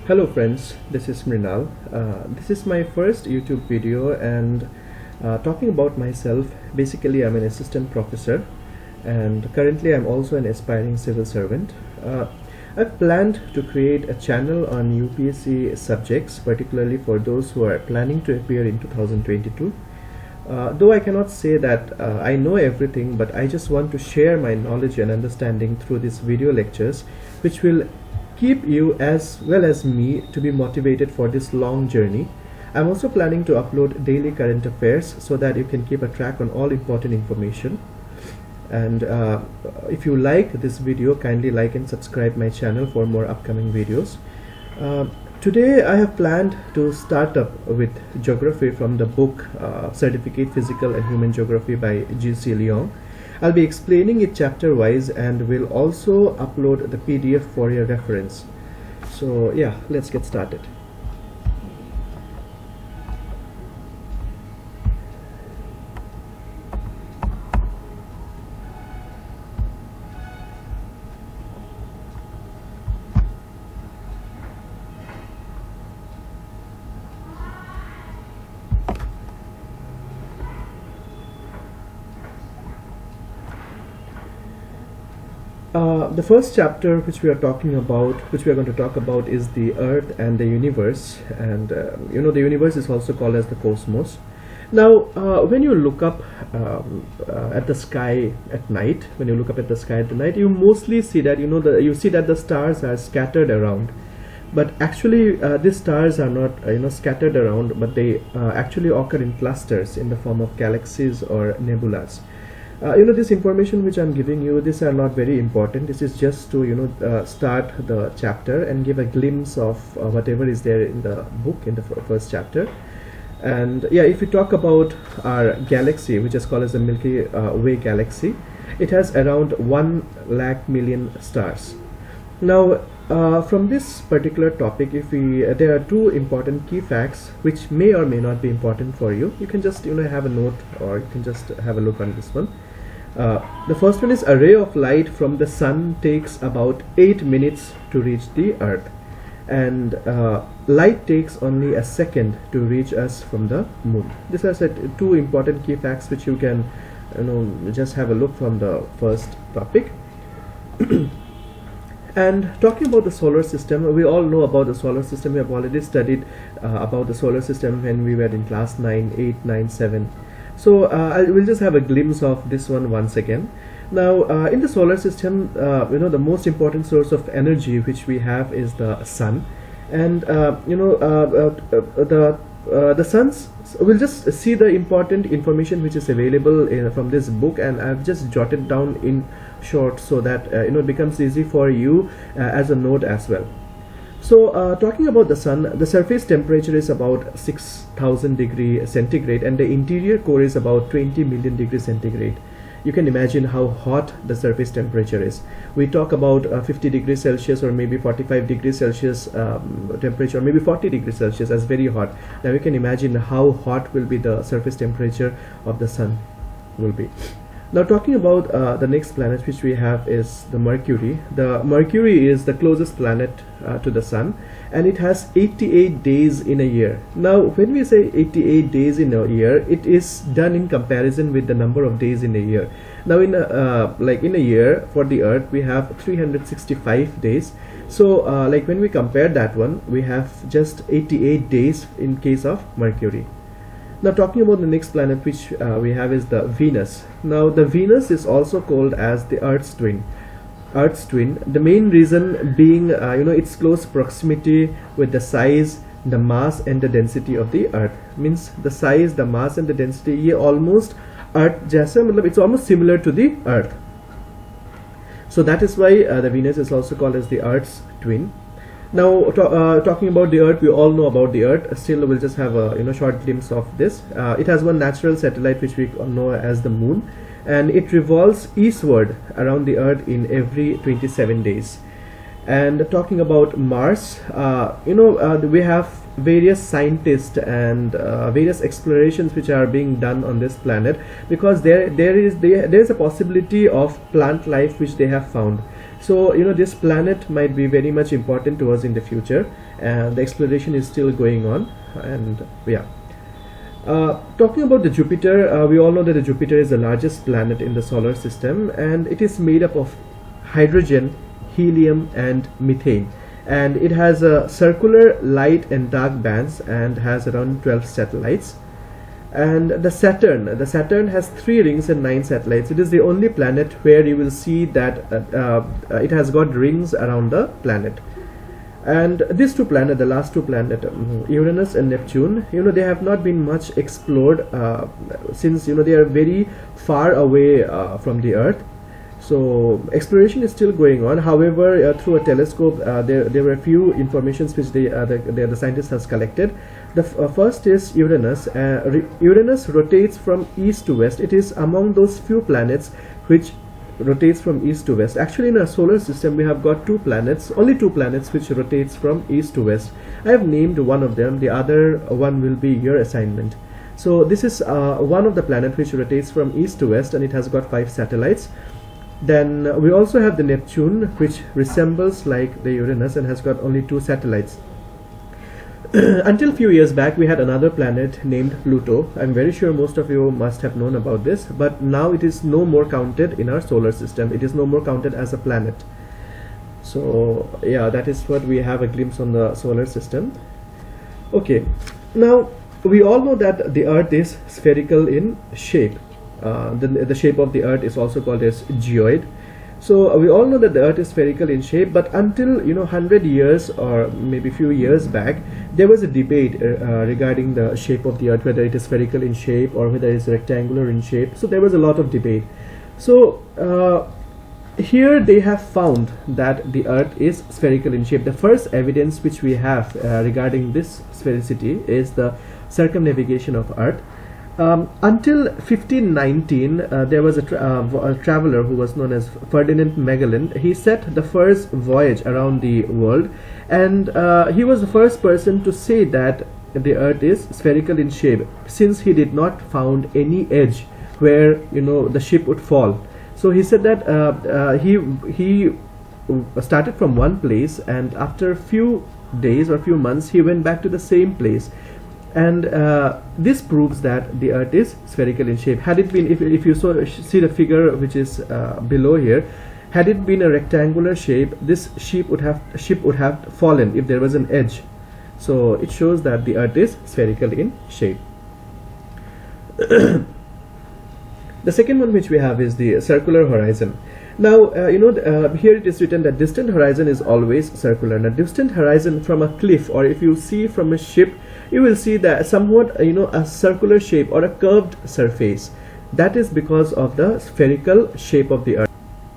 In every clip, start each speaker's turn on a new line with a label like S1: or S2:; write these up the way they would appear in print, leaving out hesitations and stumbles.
S1: Hello friends, this is Mrinal. This is my first YouTube video and talking about myself. Basically, I'm an assistant professor and currently I'm also an aspiring civil servant. I've planned to create a channel on UPSC subjects, particularly for those who are planning to appear in 2022. Though I cannot say that I know everything, but I just want to share my knowledge and understanding through these video lectures, which will keep you as well as me to be motivated for this long journey. I'm also planning to upload daily current affairs so that you can keep a track on all important information. And if you like this video, kindly like and subscribe my channel for more upcoming videos. Today I have planned to start up with geography from the book Certificate Physical and Human Geography by GC Leong. I'll be explaining it chapter wise and will also upload the PDF for your reference. So yeah, let's get started. The first chapter which we are going to talk about is the Earth and the universe, and the universe is also called as the cosmos. Now when you look up at the sky at night, you mostly see that the stars are scattered around, but actually these stars are not scattered around, but they actually occur in clusters in the form of galaxies or nebulas. This information which I'm giving you, these are not very important. This is just to start the chapter and give a glimpse of whatever is there in the book in the first chapter. And yeah, if we talk about our galaxy, which is called as the Milky Way galaxy, it has around 1,00,000,000 stars. Now from this particular topic, there are two important key facts which may or may not be important for you. You can just have a note, or you can just have a look on this one. The first one is a ray of light from the sun takes about 8 minutes to reach the earth, and light takes only a second to reach us from the moon. These are two important key facts which you can just have a look from the first topic. And talking about the solar system, we all know about the solar system. We have already studied about the solar system when we were in class 9, 8, 9, 7. So I will just have a glimpse of this one once again. Now in the solar system, the most important source of energy which we have is the sun, and the suns. We'll just see the important information which is available from this book, and I've just jotted down in short so that it becomes easy for you as a note as well. So talking about the sun, the surface temperature is about 6,000 degrees centigrade, and the interior core is about 20 million degrees centigrade. You can imagine how hot the surface temperature is. We talk about 50 degrees Celsius or maybe 45 degrees Celsius temperature, or maybe 40 degrees Celsius as very hot. Now you can imagine how hot will be the surface temperature of the sun will be. Now talking about the next planet which we have is the Mercury. The Mercury is the closest planet to the sun, and it has 88 days in a year. Now when we say 88 days in a year, it is done in comparison with the number of days in a year. Now in a year for the Earth we have 365 days. So like when we compare that one, we have just 88 days in case of Mercury. Now talking about the next planet which we have is the Venus. Now the Venus is also called as the Earth's twin. The main reason being its close proximity with the size, the mass and the density of the Earth. Means the size, the mass and the density, ये almost Earth जैसा, मतलब it's almost similar to the Earth. So that is why the Venus is also called as the Earth's twin. Now talking about the Earth, we all know about the Earth. Still we'll just have a short glimpse of this. It has one natural satellite which we know as the Moon, and it revolves eastward around the Earth in every 27 days. And talking about Mars, we have various scientists and various explorations which are being done on this planet, because there is a possibility of plant life which they have found. So this planet might be very much important to us in the future, and the exploration is still going on. And yeah, talking about the Jupiter, we all know that the Jupiter is the largest planet in the solar system, and it is made up of hydrogen, helium, and methane. And it has a circular light and dark bands and has around 12 satellites. And the Saturn has 3 rings and 9 satellites. It is the only planet where you will see that it has got rings around the planet. And these two planets, the last two planets, Uranus and Neptune, they have not been much explored since they are very far away from the Earth. So exploration is still going on. However, through a telescope, there were a few informations which the scientists has collected. The first is Uranus. Uranus rotates from east to west. It is among those few planets which rotates from east to west. Actually, in our solar system, we have got only two planets which rotates from east to west. I have named one of them. The other one will be your assignment. So this is one of the planet which rotates from east to west, and it has got 5 satellites. Then we also have the Neptune, which resembles like the Uranus and has got only 2 satellites. Until few years back, we had another planet named Pluto. I'm very sure most of you must have known about this, but now it is no more counted in our solar system. It is no more counted as a planet. So yeah, that is what we have a glimpse on the solar system. Okay, now we all know that the Earth is spherical in shape. The shape of the Earth is also called as geoid. So we all know that the Earth is spherical in shape, but until 100 years or maybe few years back, there was a debate regarding the shape of the Earth, whether it is spherical in shape or whether it is rectangular in shape. So there was a lot of debate. So here they have found that the Earth is spherical in shape. The first evidence which we have regarding this sphericity is the circumnavigation of Earth. Until 1519, there was a traveler who was known as Ferdinand Magellan. He set the first voyage around the world, and he was the first person to say that the Earth is spherical in shape, since he did not found any edge where the ship would fall. So he said that he started from one place, and after a few days or few months, he went back to the same place. And this proves that the Earth is spherical in shape. Had it been, if you see the figure which is below here, had it been a rectangular shape, this ship would have fallen if there was an edge. So it shows that the Earth is spherical in shape. The second one which we have is the circular horizon. Now here it is written that distant horizon is always circular. Now distant horizon from a cliff, or if you see from a ship, you will see that somewhat a circular shape or a curved surface. That is because of the spherical shape of the Earth.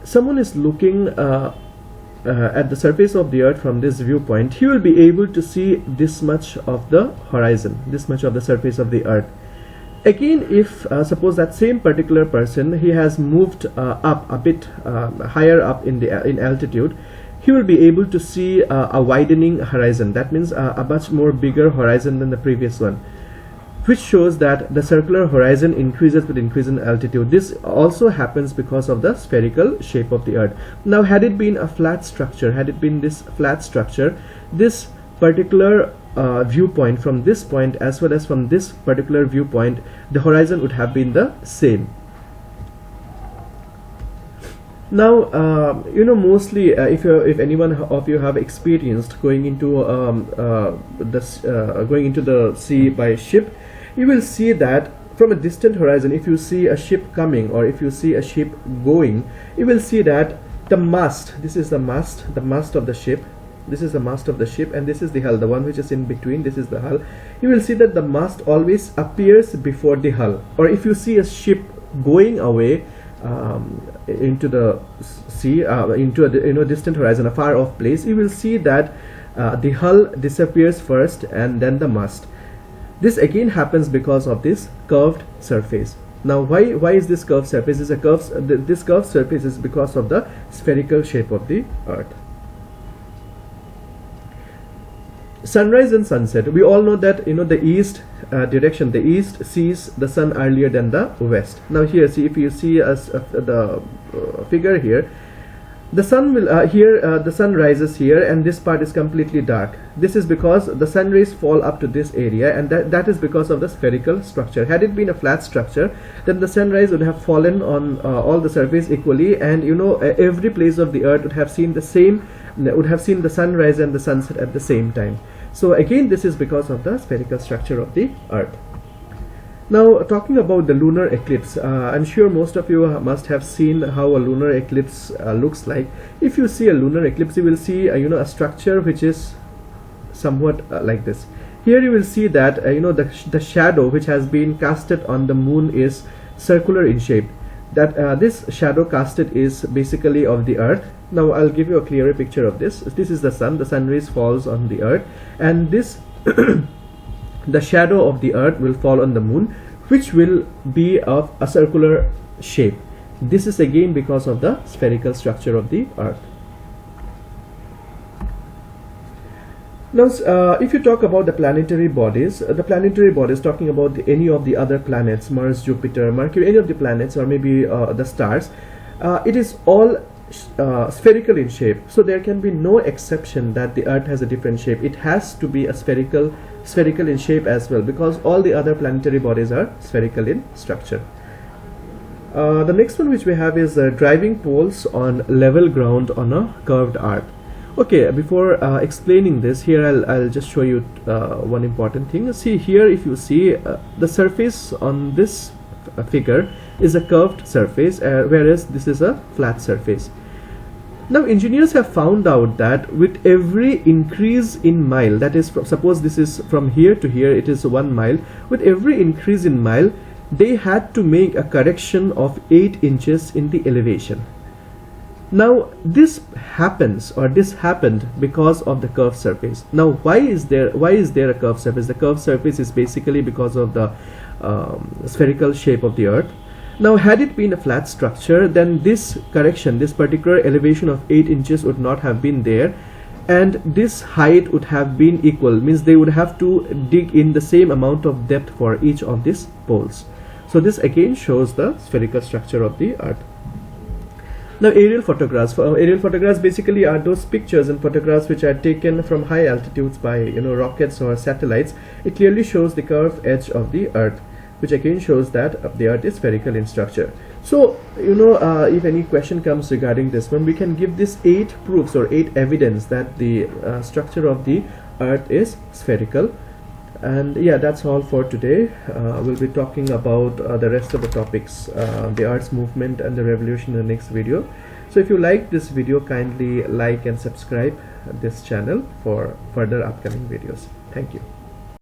S1: Someone is looking at the surface of the Earth from this viewpoint, he will be able to see this much of the horizon, this much of the surface of the Earth. Again, if suppose that same particular person, he has moved up a bit higher up in altitude, he will be able to see a widening horizon. That means a much more bigger horizon than the previous one, which shows that the circular horizon increases with increase in altitude. This also happens because of the spherical shape of the Earth. Now, had it been a flat structure, this particular viewpoint, from this point as well as from this particular viewpoint, the horizon would have been the same. Now mostly if anyone of you have experienced going into the sea by ship, you will see that from a distant horizon, if you see a ship coming or if you see a ship going, you will see that the mast, this is the mast of the ship, this is the mast of the ship, and this is the hull, the one which is in between, this is the hull. You will see that the mast always appears before the hull. Or if you see a ship going away into the sea, into a distant horizon, a far off place, you will see that the hull disappears first and then the mast. This again happens because of this curved surface. Now, why is this curved surface? This curved surface is because of the spherical shape of the Earth. Sunrise and sunset. We all know that the east direction, the east sees the sun earlier than the west. Now here, see, if you see the figure here, The sun will the sun rises here, and this part is completely dark. This is because the sun rays fall up to this area, and that is because of the spherical structure. Had it been a flat structure, then the sunrise would have fallen on all the surface equally, and every place of the earth would have seen the sunrise and the sunset at the same time. So again, this is because of the spherical structure of the earth. Now, talking about the lunar eclipse, I'm sure most of you must have seen how a lunar eclipse looks like. If you see a lunar eclipse, you will see a structure which is somewhat like this. Here you will see that the shadow which has been casted on the moon is circular in shape. That this shadow casted is basically of the earth. Now I'll give you a clearer picture of this. This is the sun. The sun rays falls on the earth, and this the shadow of the earth will fall on the moon, which will be of a circular shape. This is again because of the spherical structure of the earth. Now, if you talk about the planetary bodies, talking about any of the other planets, Mars, Jupiter, Mercury, any of the planets, or maybe the stars, it is all spherical in shape. So there can be no exception that the earth has a different shape. It has to be a spherical in shape as well, because all the other planetary bodies are spherical in structure. The next one which we have is driving poles on level ground on a curved earth. Okay, before explaining this, here I'll just show you one important thing. See here, if you see the surface on this figure is a curved surface, whereas this is a flat surface. Now, engineers have found out that with every increase in mile, that is, suppose this is from here to here, it is 1 mile. With every increase in mile, they had to make a correction of 8 inches in the elevation. Now, this happened because of the curved surface. Now, why is there a curved surface? The curved surface is basically because of the spherical shape of the earth. Now, had it been a flat structure, then this correction, this particular elevation of 8 inches would not have been there, and this height would have been equal, means they would have to dig in the same amount of depth for each of these poles. So this again shows the spherical structure of the earth. Now, aerial photographs. Aerial photographs basically are those pictures and photographs which are taken from high altitudes by rockets or satellites. It clearly shows the curved edge of the earth, which again shows that the earth is spherical in structure. So if any question comes regarding this one, we can give this 8 proofs or 8 evidence that the structure of the earth is spherical. And yeah, that's all for today. We'll be talking about the rest of the topics, the earth's movement and the revolution, in the next video. So if you like this video, kindly like and subscribe this channel for further upcoming videos. Thank you.